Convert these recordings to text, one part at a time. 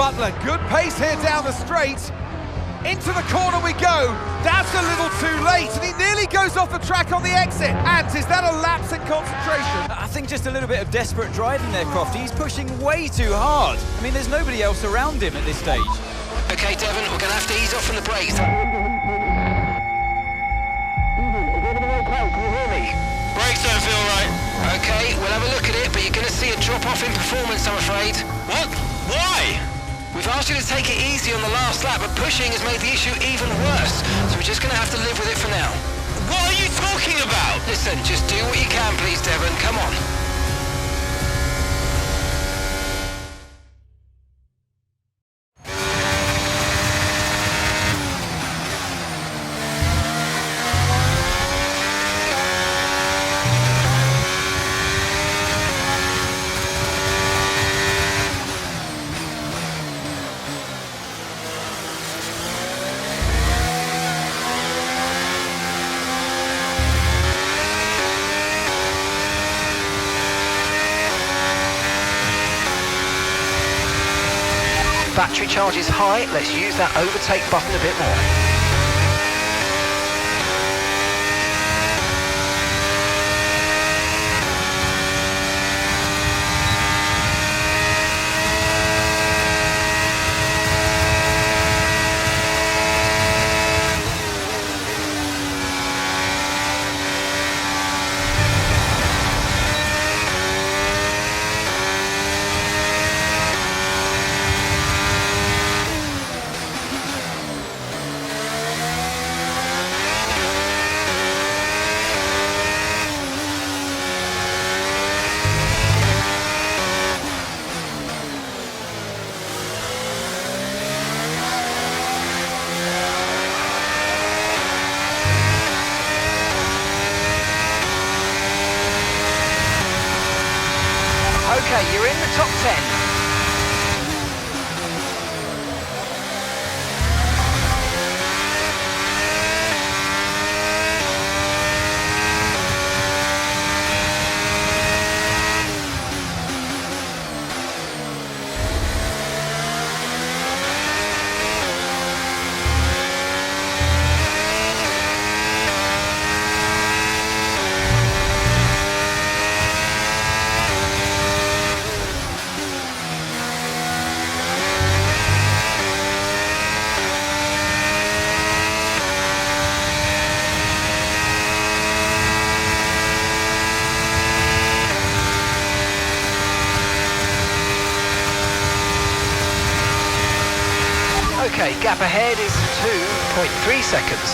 Butler. Good pace here down the straight. Into the corner we go. That's a little too late, and he nearly goes off the track on the exit. And is that a lapse in concentration? I think just a little bit of desperate driving there, Crofty. He's pushing way too hard. I mean, there's nobody else around him at this stage. Okay, Devon, we're going to have to ease off from the brakes. Can you hear me? Brakes don't feel right. Okay, we'll have a look at it, but you're going to see a drop-off in performance, I'm afraid. What? Why? We've asked you to take it easy on the last lap, but pushing has made the issue even worse, so we're just going to have to live with it for now. What are you talking about? Listen, just do what you can, please, Devon. Come on. Battery charge is high, let's use that overtake button a bit more. Okay, you're in the top 10. Okay, gap ahead is 2.3 seconds.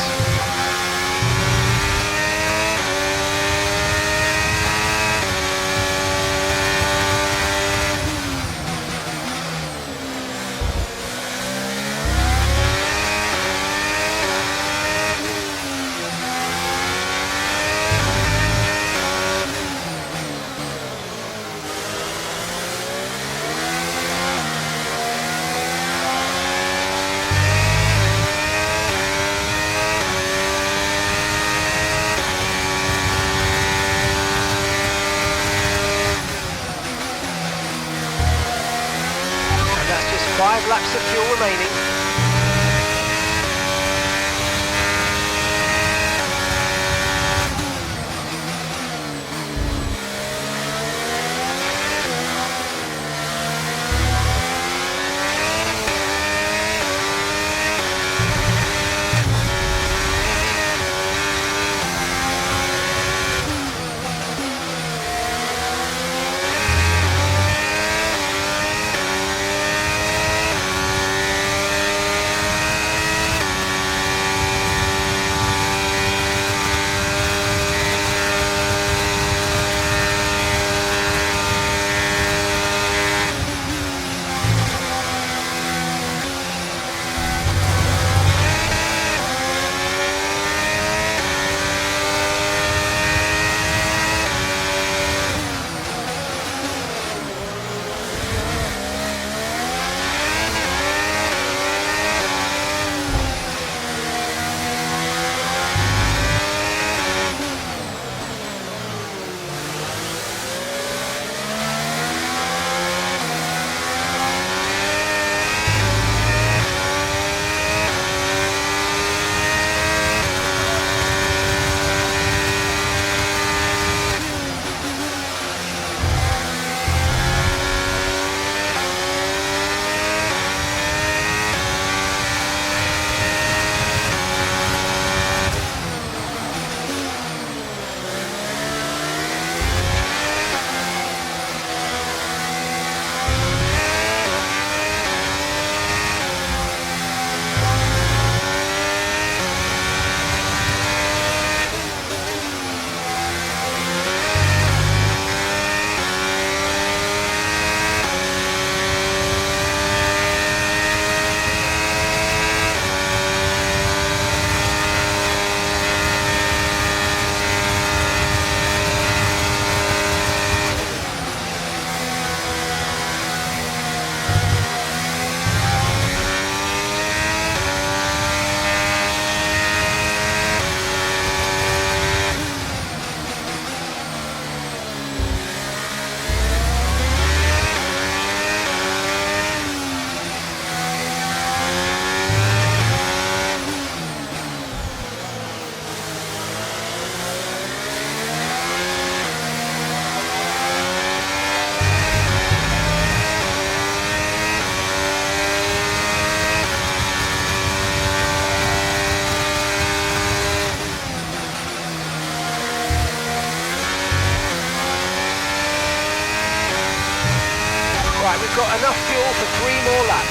And that's just 5 laps of fuel remaining. fuel for 3 more laps.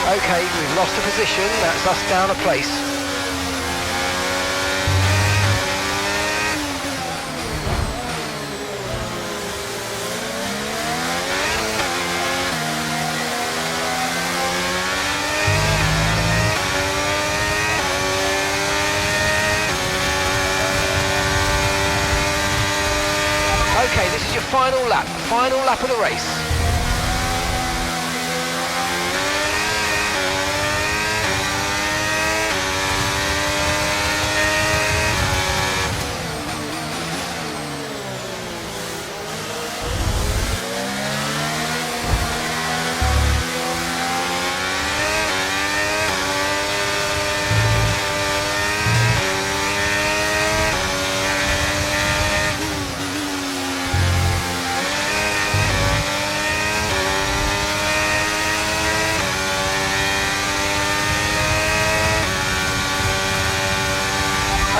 Okay, we've lost a position, that's us down a place. Okay, this is your final lap of the race.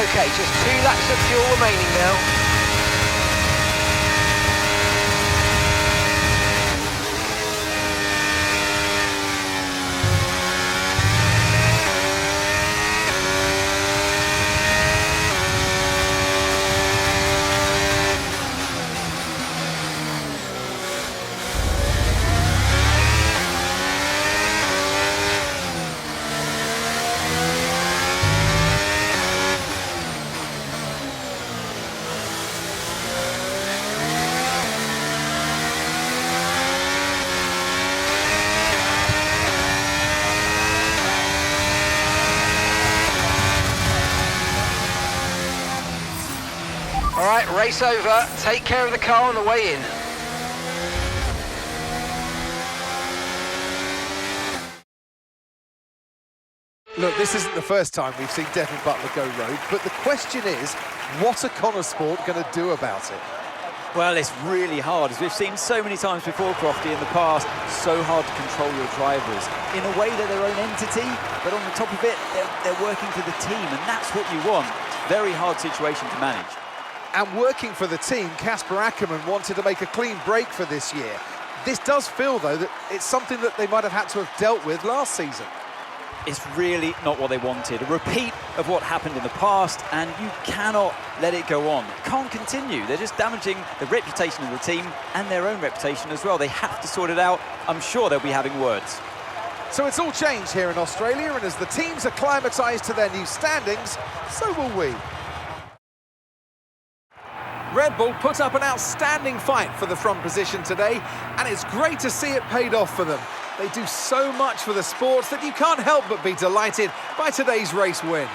Okay, just 2 laps of fuel remaining now. All right, race over. Take care of the car on the way in. Look, this isn't the first time we've seen Devon Butler go rogue, but the question is, what are Connor Sport going to do about it? Well, it's really hard, as we've seen so many times before, Crofty, in the past. So hard to control your drivers. In a way, they're their own entity, but on the top of it, they're working for the team, and that's what you want. Very hard situation to manage. And working for the team, Casper Ackermann wanted to make a clean break for this year. This does feel, though, that it's something that they might have had to have dealt with last season. It's really not what they wanted. A repeat of what happened in the past, and you cannot let it go on. It can't continue. They're just damaging the reputation of the team and their own reputation as well. They have to sort it out. I'm sure they'll be having words. So it's all changed here in Australia, and as the teams acclimatised to their new standings, so will we. Red Bull put up an outstanding fight for the front position today, and it's great to see it paid off for them. They do so much for the sports that you can't help but be delighted by today's race win.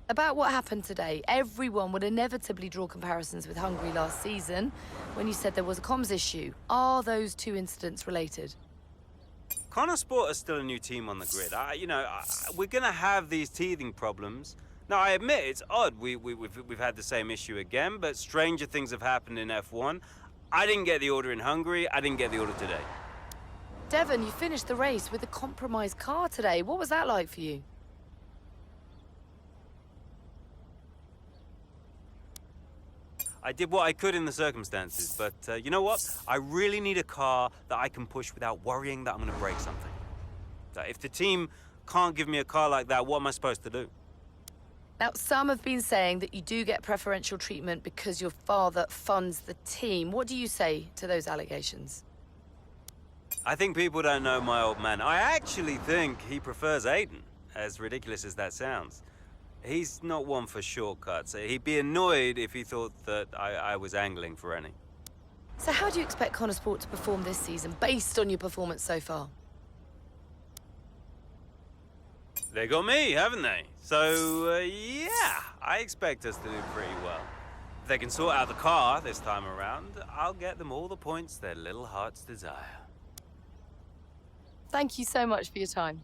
About what happened today, everyone would inevitably draw comparisons with Hungary last season when you said there was a comms issue. Are those two incidents related? Connor Sport is still a new team on the grid. We're going to have these teething problems. Now, I admit it's odd. We've had the same issue again, but stranger things have happened in F1. I didn't get the order in Hungary. I didn't get the order today. Devon, you finished the race with a compromised car today. What was that like for you? I did what I could in the circumstances, but you know what? I really need a car that I can push without worrying that I'm going to break something. So if the team can't give me a car like that, what am I supposed to do? Now, some have been saying that you do get preferential treatment because your father funds the team. What do you say to those allegations? I think people don't know my old man. I actually think he prefers Aiden, as ridiculous as that sounds. He's not one for shortcuts. He'd be annoyed if he thought that I was angling for any. So how do you expect Connor Sport to perform this season, based on your performance so far? They got me, haven't they? So, yeah, I expect us to do pretty well. If they can sort out the car this time around, I'll get them all the points their little hearts desire. Thank you so much for your time.